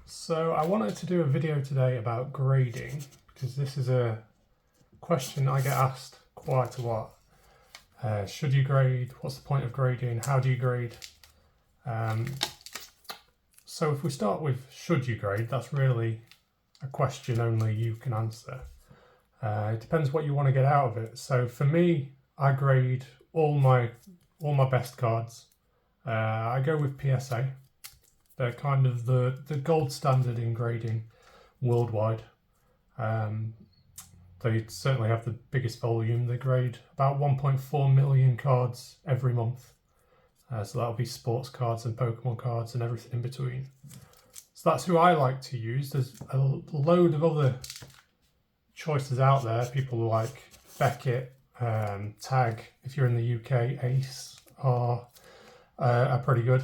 So I wanted to do a video today about grading because this is a question I get asked quite a lot. Should you grade? What's the point of grading? How do you grade? So if we start with should you grade, that's really a question only you can answer. It depends what you want to get out of it. So for me, I grade all my best cards. I go with PSA. They're kind of the gold standard in grading worldwide. They certainly have the biggest volume. They grade about 1.4 million cards every month. So that'll be sports cards and Pokemon cards and everything in between. So that's who I like to use. There's a load of other choices out there. People like Beckett, Tag, if you're in the UK, Ace are pretty good.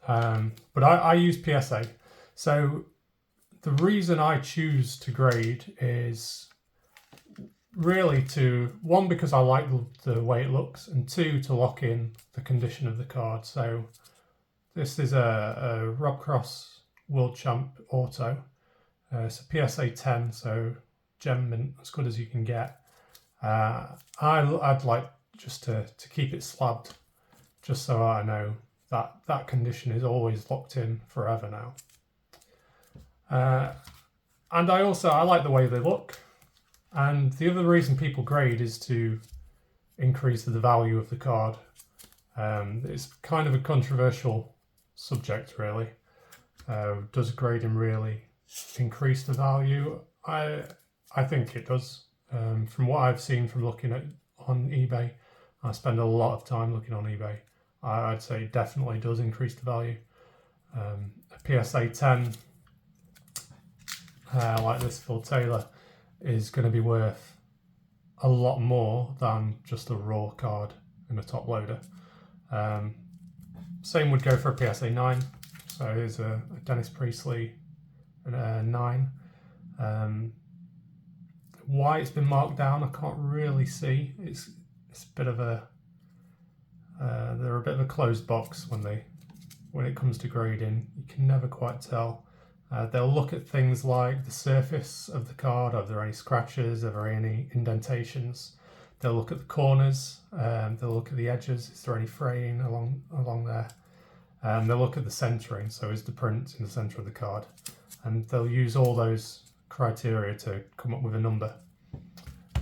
But I use PSA. So the reason I choose to grade is really one, because I like the way it looks, and two, to lock in the condition of the card. So this is a Rob Cross World Champ Auto. It's a PSA 10, so gem mint, as good as you can get. I'd like just to keep it slabbed, just so I know that condition is always locked in forever now. And I like the way they look. And the other reason people grade is to increase the value of the card. It's kind of a controversial subject, really. Does grading really increase the value? I think it does. From what I've seen from looking on eBay, I spend a lot of time looking on eBay. I'd say it definitely does increase the value. A PSA 10, like this Phil Taylor, is going to be worth a lot more than just a raw card in a top loader. Same would go for a PSA 9. So here's a Dennis Priestley 9. Why it's been marked down, I can't really see. It's a bit of a they're a bit of a closed box when it comes to grading. You can never quite tell. They'll look at things like the surface of the card. Are there any scratches? Are there any indentations? They'll look at the corners. They'll look at the edges. Is there any fraying along there? They'll look at the centering. So is the print in the center of the card? And they'll use all those criteria to come up with a number.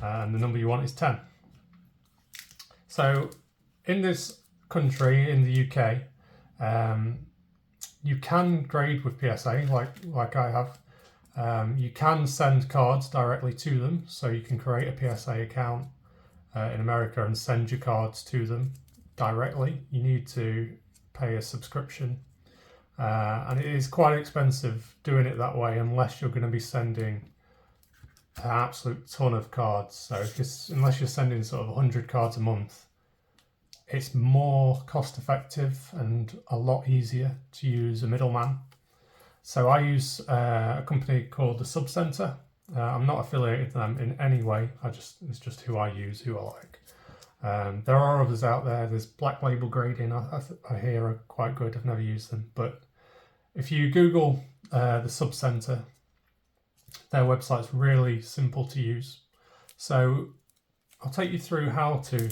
And the number you want is 10. So in this country, in the UK, you can grade with PSA like I have. You can send cards directly to them, so you can create a PSA account in America and send your cards to them directly. You need to pay a subscription, and it is quite expensive doing it that way unless you're going to be sending an absolute ton of cards. So unless you're sending sort of 100 cards a month, it's more cost effective and a lot easier to use a middleman. So I use a company called the Sub Center. I'm not affiliated with them in any way. It's just who I use, who I like. There are others out there. There's Black Label Grading. I hear are quite good. I've never used them, but if you Google the Sub Center, their website's really simple to use. So I'll take you through how to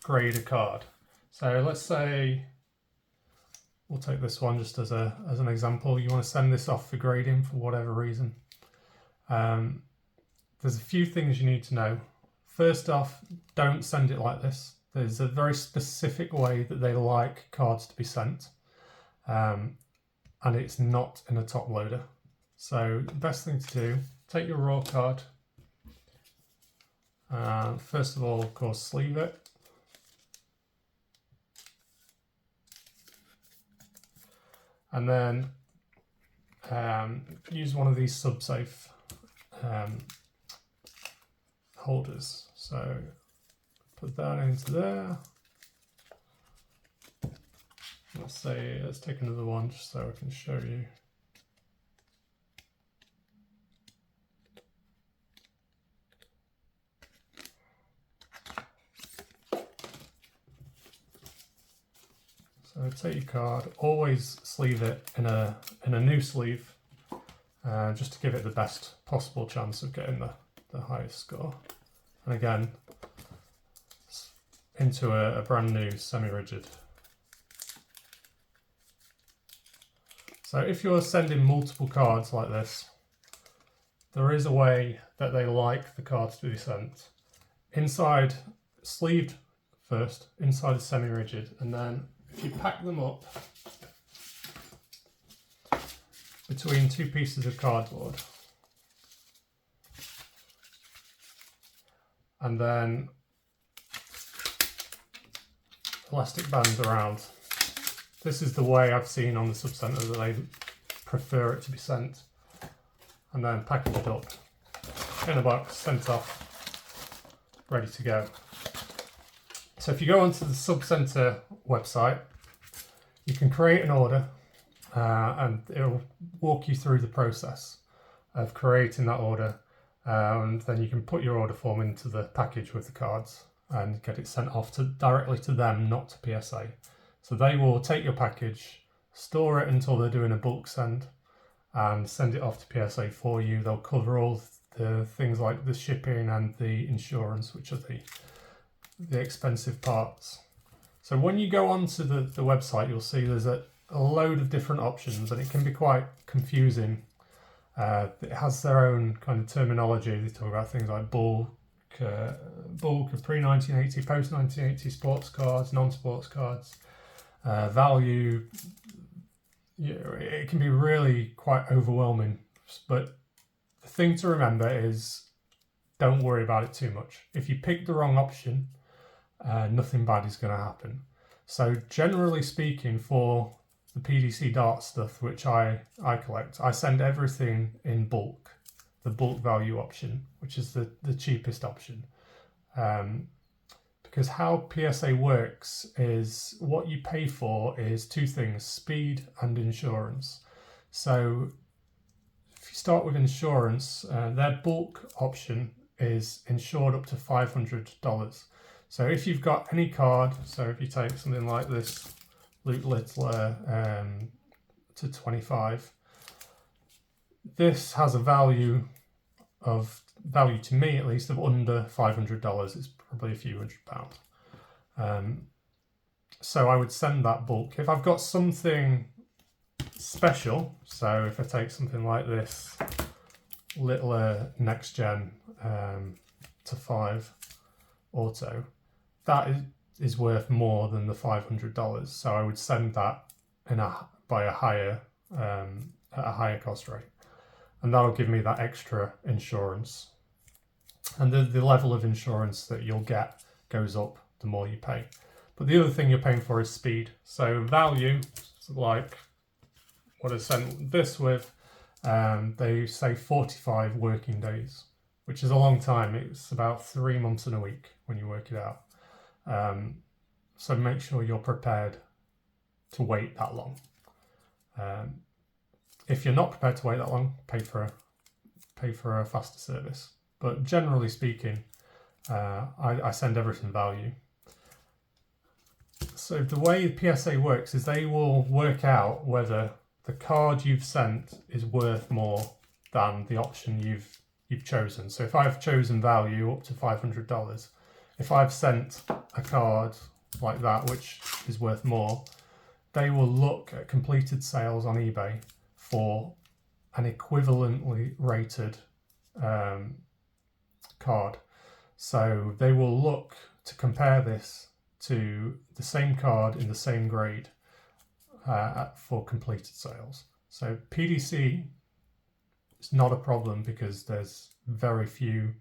grade a card. So let's say we'll take this one just as an example. You want to send this off for grading for whatever reason. There's a few things you need to know. First off, don't send it like this. There's a very specific way that they like cards to be sent, and it's not in a top loader. So the best thing to do, take your raw card. First of all, of course, sleeve it. And then use one of these sub-safe holders. So put that into there. Let's take another one just so I can show you. So take your card, always sleeve it in a new sleeve. just to give it the best possible chance of getting the highest score. And again, into a brand new semi-rigid. So if you're sending multiple cards like this, there is a way that they like the cards to be sent. Inside, sleeved first, inside a semi-rigid, and then if you pack them up between two pieces of cardboard, and then elastic bands around. This is the way I've seen on the sub-centre that they prefer it to be sent. And then package it up in a box, sent off, ready to go. So if you go onto the sub-centre website, you can create an order and it'll walk you through the process of creating that order, and then you can put your order form into the package with the cards and get it sent off directly to them, not to PSA. So they will take your package, store it until they're doing a bulk send, and send it off to PSA for you. They'll cover all the things like the shipping and the insurance, which are the expensive parts. So when you go onto the website, you'll see there's a load of different options, and it can be quite confusing. It has their own kind of terminology. They talk about things like bulk of pre-1980, post-1980 sports cards, non-sports cards, value. It can be really quite overwhelming, but the thing to remember is don't worry about it too much. If you pick the wrong option, nothing bad is going to happen. So generally speaking, for the PDC dart stuff, which I collect, I send everything in bulk, the bulk value option, which is the cheapest option. Because how PSA works is what you pay for is two things: speed and insurance. So if you start with insurance, their bulk option is insured up to $500. So if you've got any card, so if you take something like this Luke Littler to 25, this has a value to me at least of under $500. It's probably a few £100. So I would send that bulk. If I've got something special, so if I take something like this Littler Next Gen to 5 Auto, that is worth more than the $500. So I would send that by a higher at a higher cost rate, and that'll give me that extra insurance. And the level of insurance that you'll get goes up the more you pay. But the other thing you're paying for is speed. So value, like what I sent this with, they say 45 working days, which is a long time. It's about 3 months and a week when you work it out. So make sure you're prepared to wait that long. If you're not prepared to wait that long, pay for a faster service. But generally speaking, I send everything value. So the way PSA works is they will work out whether the card you've sent is worth more than the option you've chosen. So if I've chosen value up to $500, if I've sent a card like that which is worth more, they will look at completed sales on eBay for an equivalently rated card. So they will look to compare this to the same card in the same grade for completed sales. So PDC is not a problem because there's very few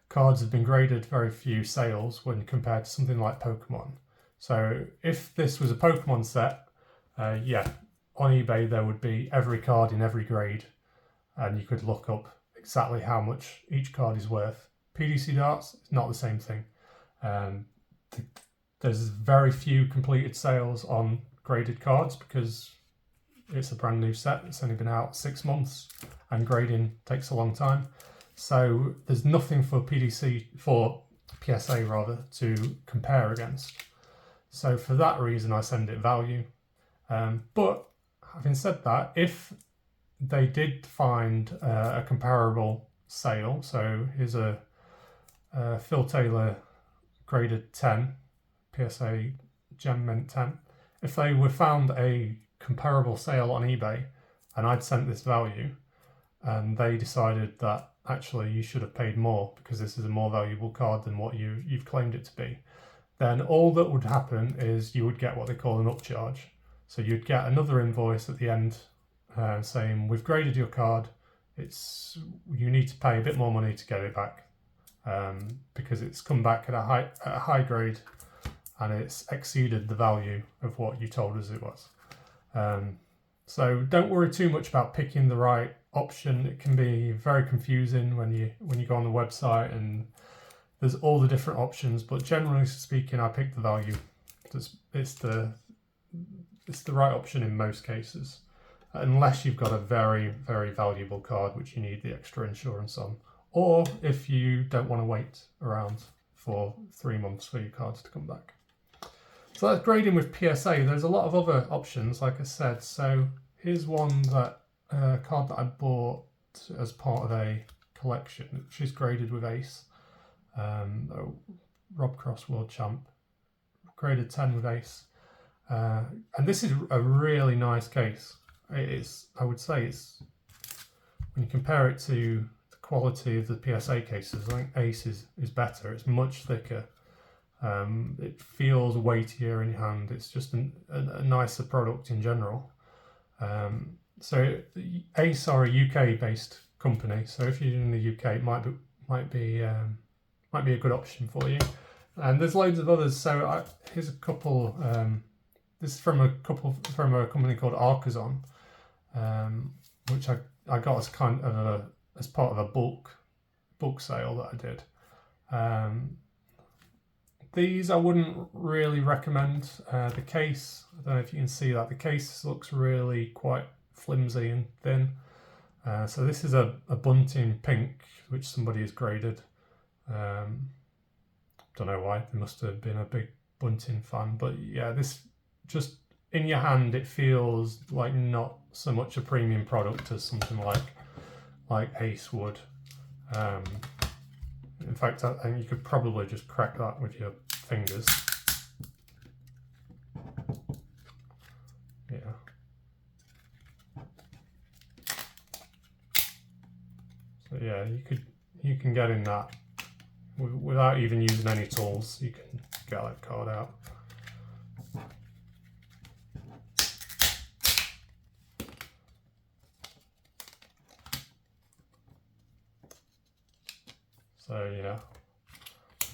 cards have been graded, very few sales when compared to something like Pokemon. So if this was a Pokemon set, yeah, on eBay there would be every card in every grade, and you could look up exactly how much each card is worth. PDC darts is not the same thing. There's very few completed sales on graded cards because it's a brand new set. It's only been out 6 months and grading takes a long time. So there's nothing for PSA rather, to compare against. So for that reason, I send it value. But having said that, if they did find a comparable sale. So here's a Phil Taylor graded 10, PSA Gem Mint 10. If they were found a comparable sale on eBay and I'd sent this value and they decided that actually you should have paid more because this is a more valuable card than what you've claimed it to be, then all that would happen is you would get what they call an upcharge. So you'd get another invoice at the end saying, we've graded your card, you need to pay a bit more money to get it back because it's come back at a high grade and it's exceeded the value of what you told us it was. So don't worry too much about picking the right option. It can be very confusing when you go on the website and there's all the different options, but generally speaking, I picked the value. It's the right option in most cases, unless you've got a very, very valuable card which you need the extra insurance on, or if you don't want to wait around for 3 months for your cards to come back. So that's grading with PSA. There's a lot of other options, like I said. So here's one card that I bought as part of a collection, which is graded with Ace. Rob Cross World Champ, graded 10 with Ace. And this is a really nice case. It is, I would say, when you compare it to the quality of the PSA cases, I think Ace is better. It's much thicker. It feels weightier in your hand. It's just a nicer product in general. So Ace are a UK-based company. So if you're in the UK, it might be a good option for you. And there's loads of others. So here's a couple. This is from a company called Arcazon, which I got as as part of a bulk sale that I did. These I wouldn't really recommend. The case, I don't know if you can see that, the case looks really quite flimsy and thin. So this is a bunting pink, which somebody has graded. Don't know why, they must have been a big bunting fan, but yeah, this just in your hand, it feels like not so much a premium product as something like Ace would. In fact, I think you could probably just crack that with your fingers. Yeah. So yeah, you can get in that without even using any tools. You can get that card out. So yeah,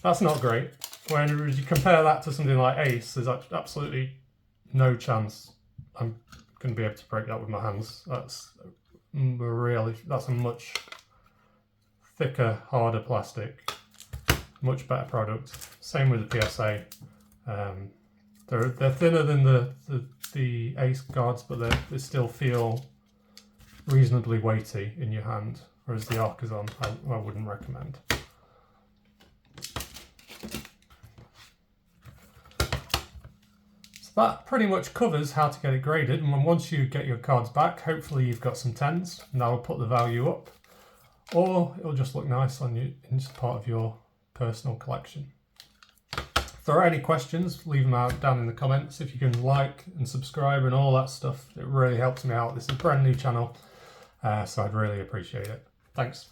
that's not great. When you compare that to something like Ace, there's absolutely no chance I'm going to be able to break that with my hands. That's a much thicker, harder plastic, much better product. Same with the PSA. They're thinner than the Ace cards, but they still feel reasonably weighty in your hand. Whereas the Arcazon, I wouldn't recommend. So that pretty much covers how to get it graded. And once you get your cards back, hopefully you've got some 10s, and that'll put the value up. Or it'll just look nice on you in just part of your personal collection. If there are any questions, leave them out down in the comments. If you can like and subscribe and all that stuff, it really helps me out. This is a brand new channel, so I'd really appreciate it. Thanks.